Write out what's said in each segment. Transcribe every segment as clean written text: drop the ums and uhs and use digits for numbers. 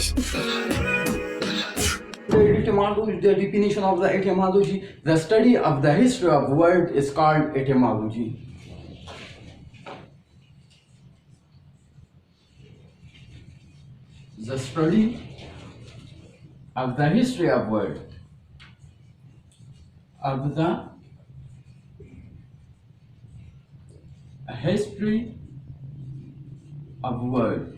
The definition of the etymology, the study of the history of word is called etymology. The study of the history of word, of the history of word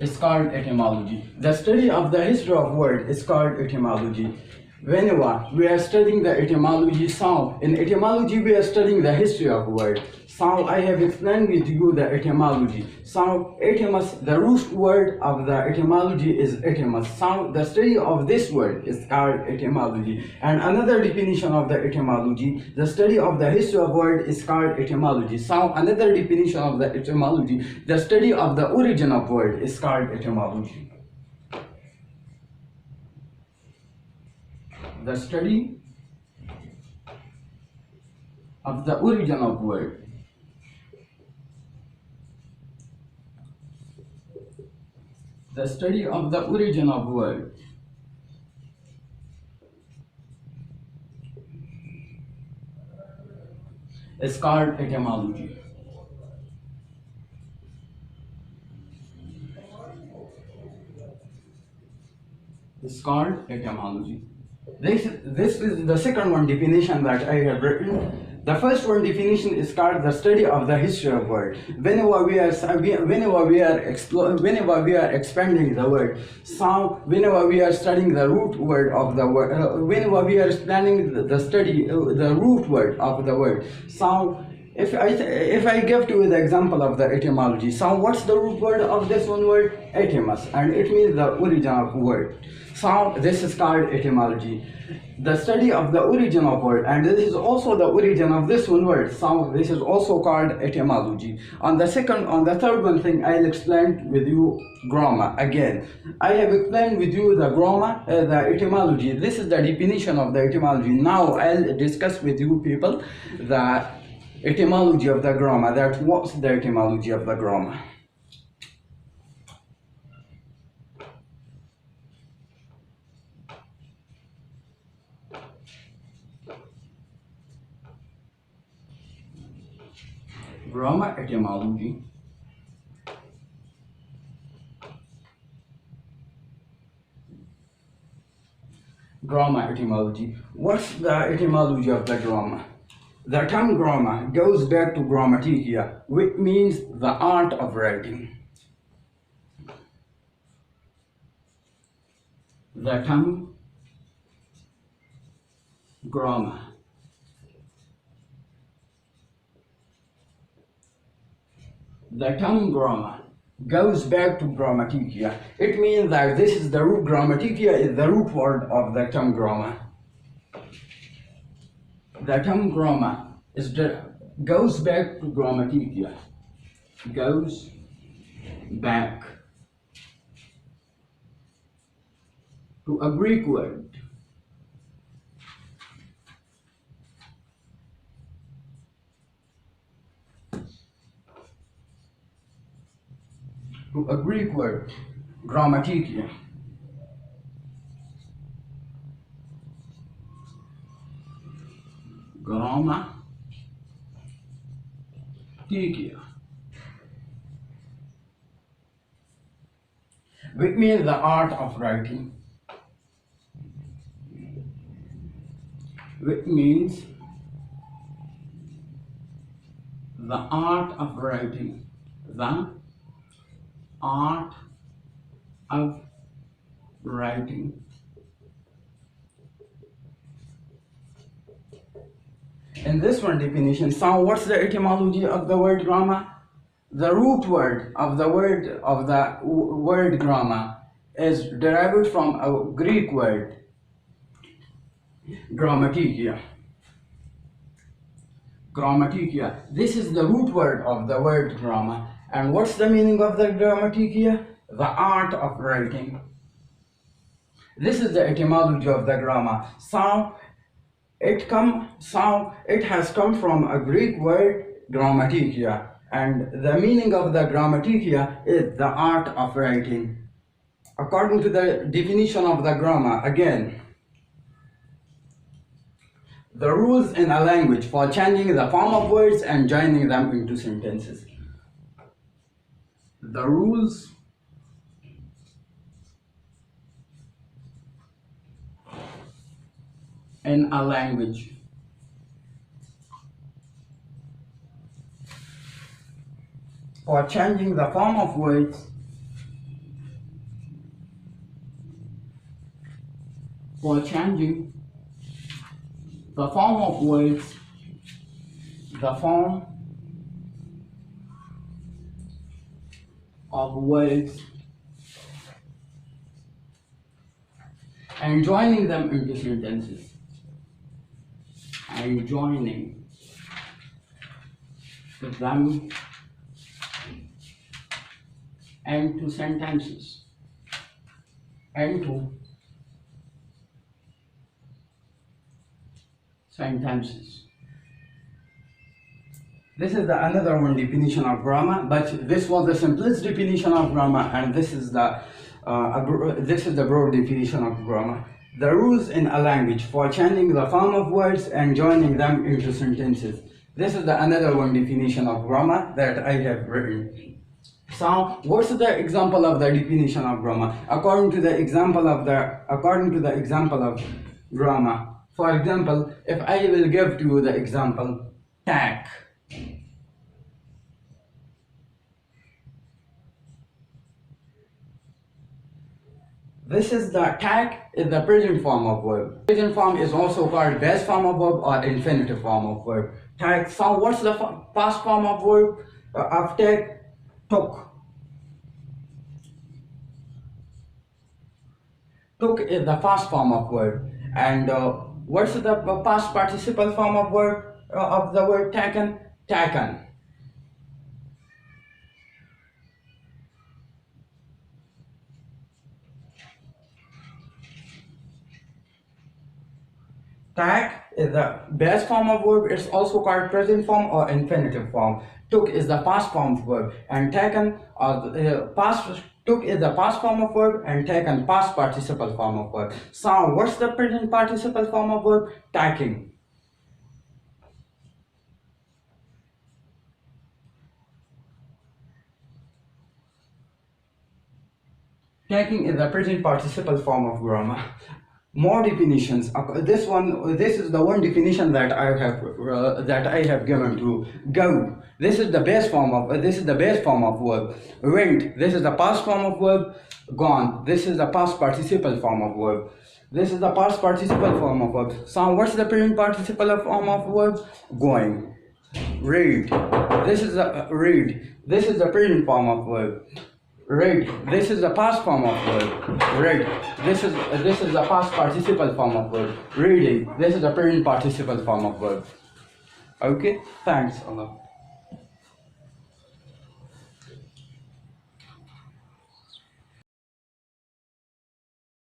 is called etymology. The study of the history of word is called etymology. Whenever we are studying the etymology, so in etymology we are studying the history of word. So I have explained with you the etymology. So etymos, the root word of the etymology is etymos. So the study of this word is called etymology. And another definition of the etymology, the study of the history of word is called etymology. So another definition of the etymology, the study of the origin of word is called etymology. The study of the origin of word the study of the origin of word is called etymology. It's called etymology. This is the second one definition that I have written. The first one definition is called the study of the history of word. Whenever we are expanding the word, so whenever we are studying the root word of the word, whenever we are expanding the study the root word of the word, so if I give to you the example of the etymology, so what's the root word of this one word? Etymos, and it means the origin of word. So this is called etymology, the study of the origin of word, and this is also the origin of this one word. So this is also called etymology. On the third one thing, I'll explain with you grammar again. I have explained with you the grammar, the etymology. This is the definition of the etymology. Now I'll discuss with you people the etymology of the grammar. That what's the etymology of the grammar? Grammar etymology. Grammar etymology. What's the etymology of the grammar? The term grammar goes back to grammatica, which means the art of writing. The term grammar goes back to grammatica. It means that this is the root. Grammatica is the root word of the term grammar. The term grammar goes back to grammatica. Goes back to a Greek word. To a Greek word, grammatica. Grammatica. Which means the art of writing. Which means the art of writing. The art of writing. In this one definition, so what's the etymology of the word grammar? The root word of the word grammar is derived from a Greek word, grammatica. Grammatica. This is the root word of the word grammar. And what's the meaning of the grammatica? The art of writing. This is the etymology of the grammar. So it has come from a Greek word, grammatica, And the meaning of the grammatica is the art of writing. According to the definition of the grammar, again, the rules in a language for changing the form of words and joining them into sentences. The rules in a language for changing the form of words for changing the form of words, the form of words, and joining them into sentences. And joining them into sentences. Into sentences. This is another one definition of grammar, but this was the simplest definition of grammar, and this is the broad definition of grammar. The rules in a language for changing the form of words and joining them into sentences. This is another one definition of grammar that I have written. So, what's the example of the definition of grammar? According to the example of grammar. For example, if I will give to you the example, tag. This is the tag is the present form of verb. Present form is also called base form of verb or infinitive form of verb. Tag. So what's the past form of verb of tag? Took. Took is the past form of verb. And what's the past participle form of verb of the word taken? Taken. Tag is the base form of verb. It's also called present form or infinitive form. Took is the past form of verb, and taken took is the past form of verb, and taken past participle form of verb. So what's the present participle form of verb? Taking. Taking is the present participle form of grammar. More definitions. This is the one definition that I have given to go. This is the base form of verb. Went. This is the past form of verb. Gone. This is the past participle form of verb. This is the past participle form of verb. So what's the present participle form of verb? Going. Read. This is the read. This is the present form of verb. Read. This is the past form of verb. Read. This is the past participle form of verb. Reading. This is the present participle form of verb. Okay. Thanks, Allah.